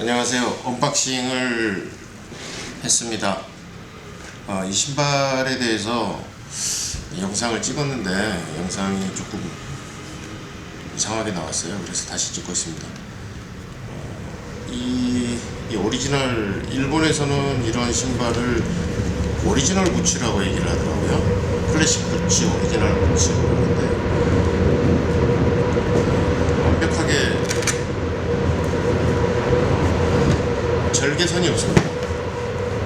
안녕하세요. 언박싱을 했습니다. 이 신발에 대해서 영상을 찍었는데 영상이 조금 이상하게 나왔어요. 그래서 다시 찍고 있습니다. 이 오리지널, 일본에서는 이런 신발을 오리지널 부츠라고 얘기를 하더라고요. 클래식 부츠, 오리지널 부츠. 그런데 완벽하게 절개선이 없습니다.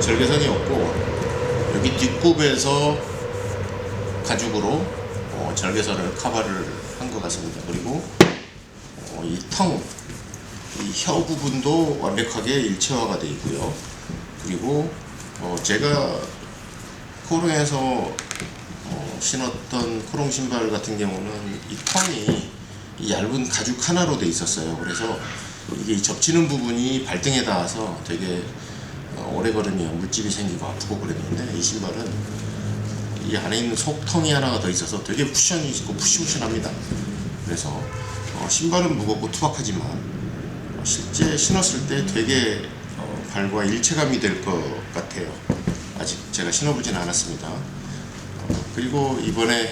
절개선이 없고, 여기 뒷굽에서 가죽으로 절개선을 커버를 한 것 같습니다. 그리고 이 혀 부분도 완벽하게 일체화가 되어 있고요. 그리고 제가 코롱에서 신었던 코롱 신발 같은 경우는 이 텅이 이 얇은 가죽 하나로 되어 있었어요. 그래서 이게 접치는 부분이 발등에 닿아서 되게 오래 걸으면 물집이 생기고 아프고 그랬는데, 이 신발은 이 안에 있는 속텅이 하나가 더 있어서 되게 쿠션이 있고 푸신푸신합니다. 그래서 신발은 무겁고 투박하지만 실제 신었을 때 되게 발과 일체감이 될 것 같아요. 아직 제가 신어보진 않았습니다. 그리고 이번에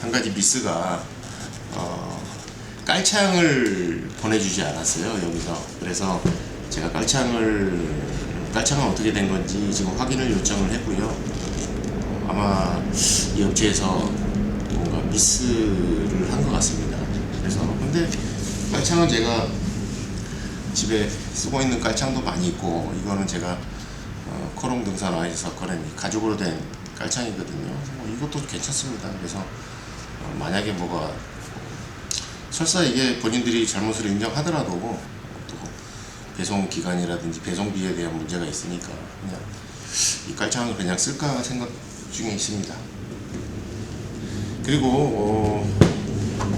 한 가지 미스가 깔창을 보내주지 않았어요, 여기서. 그래서 제가 깔창은 어떻게 된 건지 지금 확인을 요청을 했고요. 아마 이 업체에서 뭔가 미스를 한 것 같습니다. 그래서 근데 깔창은 제가 집에 쓰고 있는 깔창도 많이 있고, 이거는 제가 코롱 등산 아이스 아카데미 가죽으로 된 깔창이거든요. 이것도 괜찮습니다. 그래서 만약에 뭐가 설사 이게 본인들이 잘못을 인정하더라도 또 배송 기간이라든지 배송비에 대한 문제가 있으니까 그냥 이 깔창을 그냥 쓸까 생각 중에 있습니다. 그리고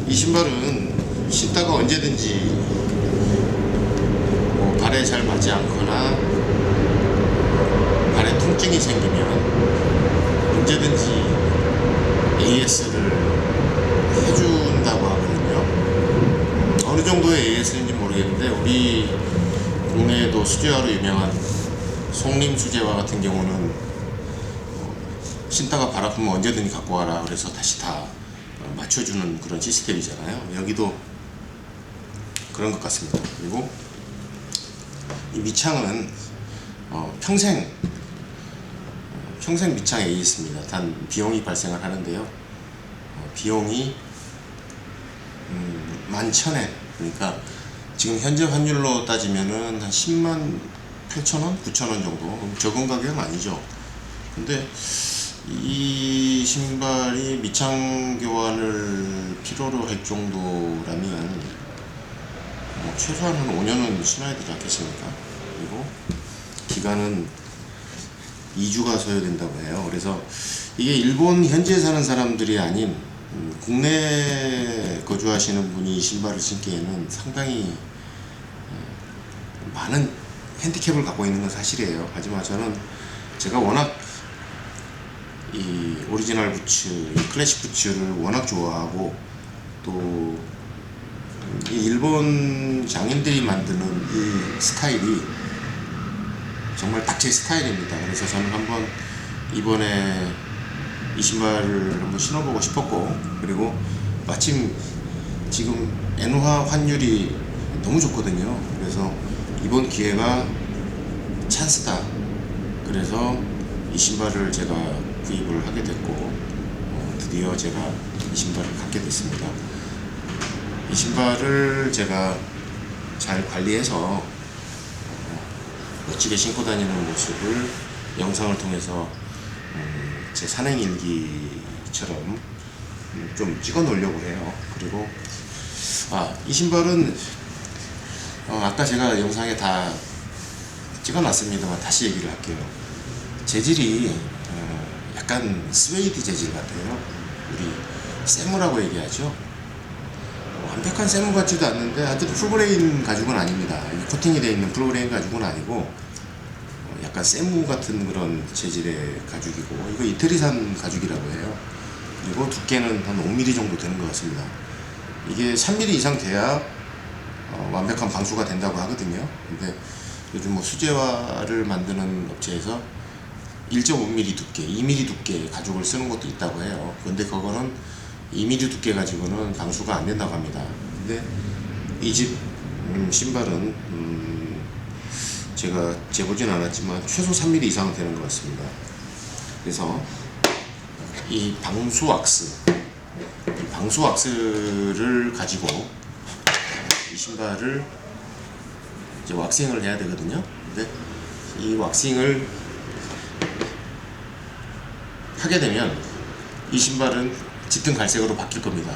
이 신발은 신다가 언제든지 발에 잘 맞지 않거나 발에 통증이 생기면 언제든지 AS를 해준다고 하거든요. 어느 정도의 AS인지 모르겠는데, 우리 국내에도 수제화로 유명한 송림 수제화 같은 경우는 신다가 발 아프면 언제든지 갖고 와라 그래서 다시 다 맞춰주는 그런 시스템이잖아요. 여기도 그런 것 같습니다. 그리고 이 밑창은 평생 밑창 AS입니다. 단 비용이 발생을 하는데요. 비용이 11,000엔, 그러니까 지금 현재 환율로 따지면은 한 10만 8천원? 9천원 정도. 적은 가격은 아니죠. 근데 이 신발이 밑창 교환을 필요로 할 정도라면 최소한 한 5년은 신어야 되지 않겠습니까? 그리고 기간은 2주가 소요된다고 해요. 그래서 이게 일본 현지에 사는 사람들이 아닌 국내에 거주하시는 분이 이 신발을 신기에는 상당히 많은 핸디캡을 갖고 있는 건 사실이에요. 하지만 저는 제가 워낙 이 오리지널 부츠, 이 클래식 부츠를 워낙 좋아하고, 또 이 일본 장인들이 만드는 이 스타일이 정말 딱 제 스타일입니다. 그래서 저는 한번 이번에 이 신발을 한번 신어보고 싶었고, 그리고 마침 지금 엔화 환율이 너무 좋거든요. 그래서 이번 기회가 찬스다. 그래서 이 신발을 제가 구입을 하게 됐고, 드디어 제가 이 신발을 갖게 됐습니다. 이 신발을 제가 잘 관리해서 멋지게 신고 다니는 모습을 영상을 통해서 제 산행일기처럼 좀 찍어 놓으려고 해요. 그리고 이 신발은 아까 제가 영상에 다 찍어 놨습니다만 다시 얘기를 할게요. 재질이 약간 스웨이드 재질 같아요. 우리 세무라고 얘기하죠. 완벽한 세무 같지도 않는데 하여튼 풀그레인 가죽은 아닙니다. 코팅이 되어 있는 풀그레인 가죽은 아니고 약간 세무 같은 그런 재질의 가죽이고, 이거 이태리산 가죽이라고 해요. 그리고 두께는 한 5mm 정도 되는 것 같습니다. 이게 3mm 이상 돼야 완벽한 방수가 된다고 하거든요. 근데 요즘 뭐 수제화를 만드는 업체에서 1.5mm 두께, 2mm 두께 가죽을 쓰는 것도 있다고 해요. 근데 그거는 2mm 두께 가지고는 방수가 안 된다고 합니다. 근데 이 집 신발은 제가 재보진 않았지만 최소 3mm 이상은 되는 것 같습니다. 그래서 이 방수 왁스를 가지고 이 신발을 이제 왁싱을 해야 되거든요. 근데 이 왁싱을 하게 되면 이 신발은 짙은 갈색으로 바뀔 겁니다.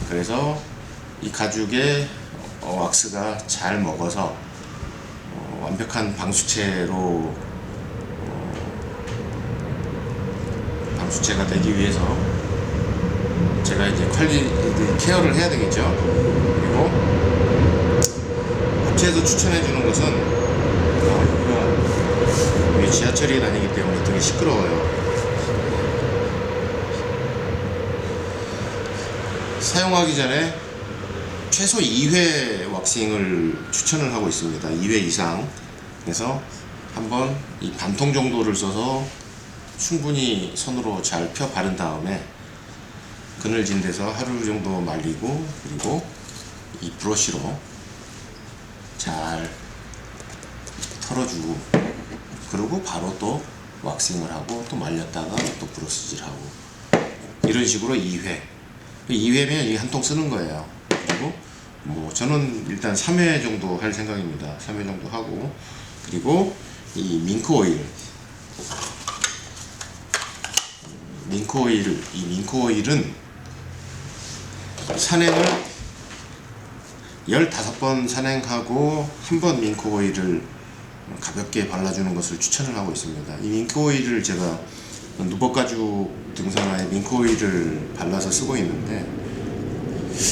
그래서 이 가죽에 왁스가 잘 먹어서 완벽한 방수체로 방수체가 되기 위해서 제가 이제 케어를 해야 되겠죠. 그리고 업체에서 추천해 주는 것은 여기가 지하철이 다니기 때문에 되게 시끄러워요. 사용하기 전에 최소 2회 왁싱을 추천을 하고 있습니다. 2회 이상. 그래서 한번 이 반통 정도를 써서 충분히 손으로 잘 펴 바른 다음에 그늘진 데서 하루 정도 말리고, 그리고 이 브러쉬로 잘 털어주고, 그리고 바로 또 왁싱을 하고 또 말렸다가 또 브러쉬질하고, 이런 식으로 2회 2회면 이게 한 통 쓰는 거예요. 그리고 뭐 저는 일단 3회 정도 할 생각입니다. 3회 정도 하고, 그리고 이 밍크 오일은 산행을 15번 산행하고 한 번 밍크 오일을 가볍게 발라주는 것을 추천을 하고 있습니다. 이 밍크 오일을 제가 누벅가죽 등산화에 밍크 오일을 발라서 쓰고 있는데,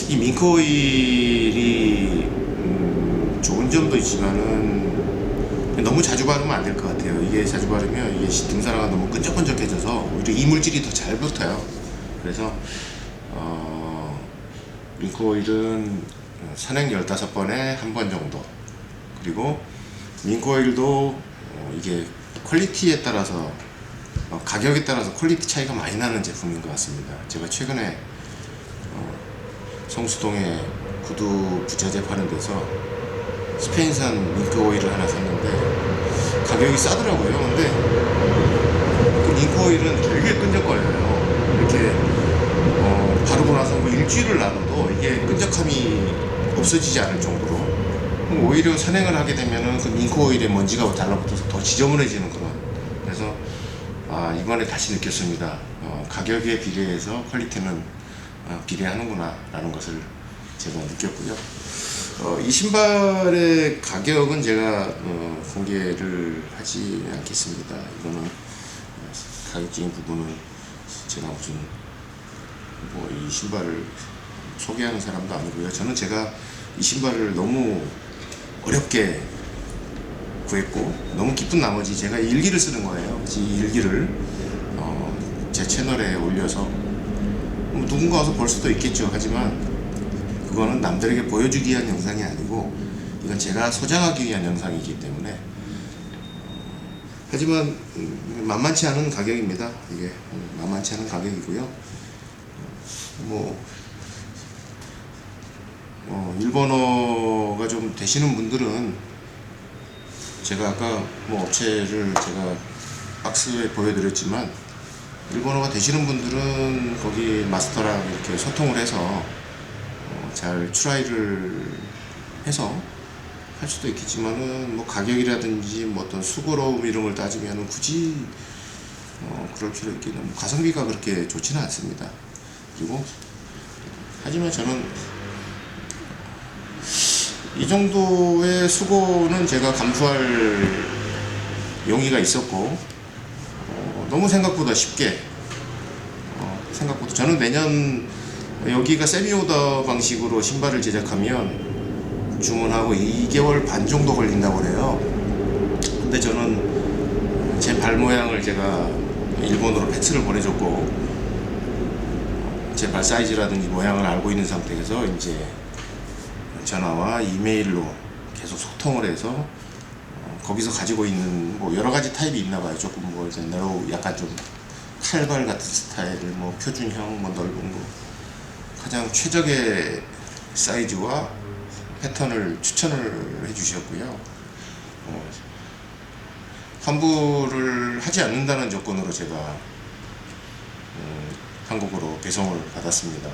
이 밍크 오일이 좋은 점도 있지만은 너무 자주 바르면 안 될 것 같아요. 이게 자주 바르면 이게 등산화가 너무 끈적끈적해져서 오히려 이물질이 더 잘 붙어요. 그래서 밍크 오일은 산행 15번에 한 번 정도, 그리고 밍크 오일도 이게 퀄리티에 따라서 가격에 따라서 퀄리티 차이가 많이 나는 제품인 것 같습니다. 제가 최근에 성수동에 구두 부자재 파는 데서 스페인산 밍크 오일을 하나 샀는데 가격이 싸더라고요. 근데 그 밍크 오일은 되게 끈적거려요. 이렇게 바르고 나서 뭐 일주일을 놔둬도 이게 끈적함이 없어지지 않을 정도로, 오히려 산행을 하게 되면은 그 밍크 오일에 먼지가 달라붙어서 더 지저분해지는 그런. 그래서 이번에 다시 느꼈습니다. 가격에 비례해서 퀄리티는 비례하는구나 라는 것을 제가 느꼈고요. 이 신발의 가격은 제가 공개를 하지 않겠습니다. 이거는 가격적인 부분은 제가 무슨 뭐 이 신발을 소개하는 사람도 아니고요. 저는 제가 이 신발을 너무 어렵게 구했고 너무 기쁜 나머지 제가 일기를 쓰는 거예요. 이 일기를 제 채널에 올려서 누군가 와서 볼 수도 있겠죠. 하지만 그거는 남들에게 보여주기 위한 영상이 아니고 이건 제가 소장하기 위한 영상이기 때문에, 하지만 만만치 않은 가격입니다. 이게 만만치 않은 가격이고요. 일본어가 좀 되시는 분들은, 제가 아까 업체를 제가 박스에 보여드렸지만, 일본어가 되시는 분들은 거기 마스터랑 이렇게 소통을 해서 잘 트라이를 해서 할 수도 있겠지만은, 가격이라든지 어떤 수고로움 이런 걸 따지면은 굳이 그럴 필요 있겠는, 가성비가 그렇게 좋지는 않습니다. 그리고 하지만 저는 이 정도의 수고는 제가 감수할 용의가 있었고, 너무 생각보다 쉽게 생각보다 저는 내년 여기가 세미오더 방식으로 신발을 제작하면 주문하고 2개월 반 정도 걸린다고 그래요. 근데 저는 제 발 모양을 제가 일본으로 팩스를 보내줬고, 제 발 사이즈라든지 모양을 알고 있는 상태에서 이제 전화와 이메일로 계속 계속 소통을 해서 거기서 가지고 있는 뭐 여러 가지 타입이 있나 봐요. 조금 뭐 이제 너로 약간 좀 칼발 같은 스타일, 뭐 표준형, 뭐 넓은 거, 가장 최적의 사이즈와 패턴을 추천을 해주셨고요. 환불을 하지 않는다는 조건으로 제가 한국으로 배송을 받았습니다.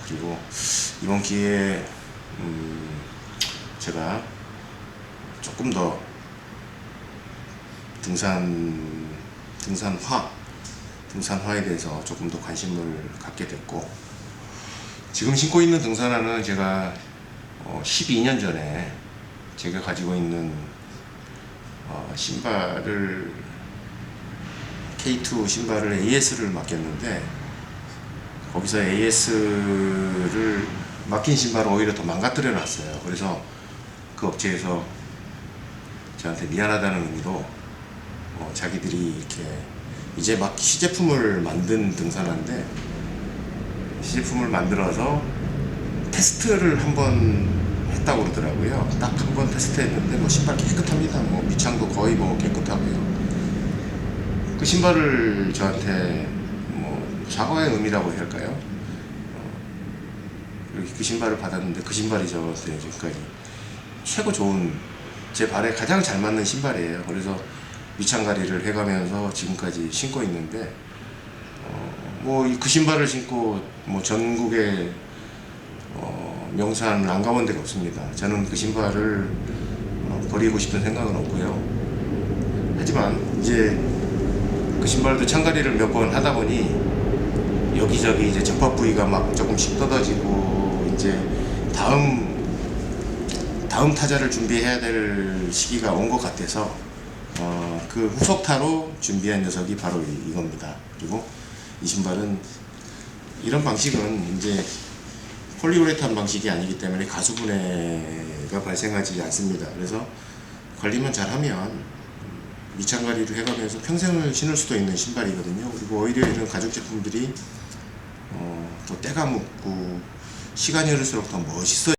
그리고 이번 기회에 제가 조금 더 등산화에 대해서 조금 더 관심을 갖게 됐고, 지금 신고 있는 등산화는 제가 12년 전에 제가 가지고 있는 신발을 K2 신발을 AS를 맡겼는데, 거기서 AS를 맡긴 신발을 오히려 더 망가뜨려 놨어요. 그래서 그 업체에서 저한테 미안하다는 의미로 자기들이 이렇게 이제 막 시제품을 만든 등산화인데, 시제품을 만들어서 테스트를 한번 했다고 그러더라고요. 딱 한 번 테스트했는데 뭐 신발 깨끗합니다. 뭐 밑창도 거의 뭐 깨끗하고요. 그 신발을 저한테 뭐 사과의 의미라고 할까요? 그 신발을 받았는데 그 신발이 저한테 지금까지 최고 좋은, 제 발에 가장 잘 맞는 신발이에요. 그래서 밑창가리를 해가면서 지금까지 신고 있는데, 뭐 그 신발을 신고 뭐 전국에 명산을 안 가본 데가 없습니다. 저는 그 신발을 버리고 싶은 생각은 없고요. 하지만 이제 그 신발도 창가리를 몇 번 하다 보니 여기저기 이제 접합 부위가 막 조금씩 뜯어지고, 이제 다음 타자를 준비해야 될 시기가 온 것 같아서 그 후속타로 준비한 녀석이 바로 이겁니다. 그리고 이 신발은 이런 방식은 이제 폴리우레탄 방식이 아니기 때문에 가수분해가 발생하지 않습니다. 그래서 관리만 잘하면 밑창가리를 해가면서 평생을 신을 수도 있는 신발이거든요. 그리고 오히려 이런 가죽 제품들이 또 때가 묻고 시간이 흐를수록 더 멋있어요.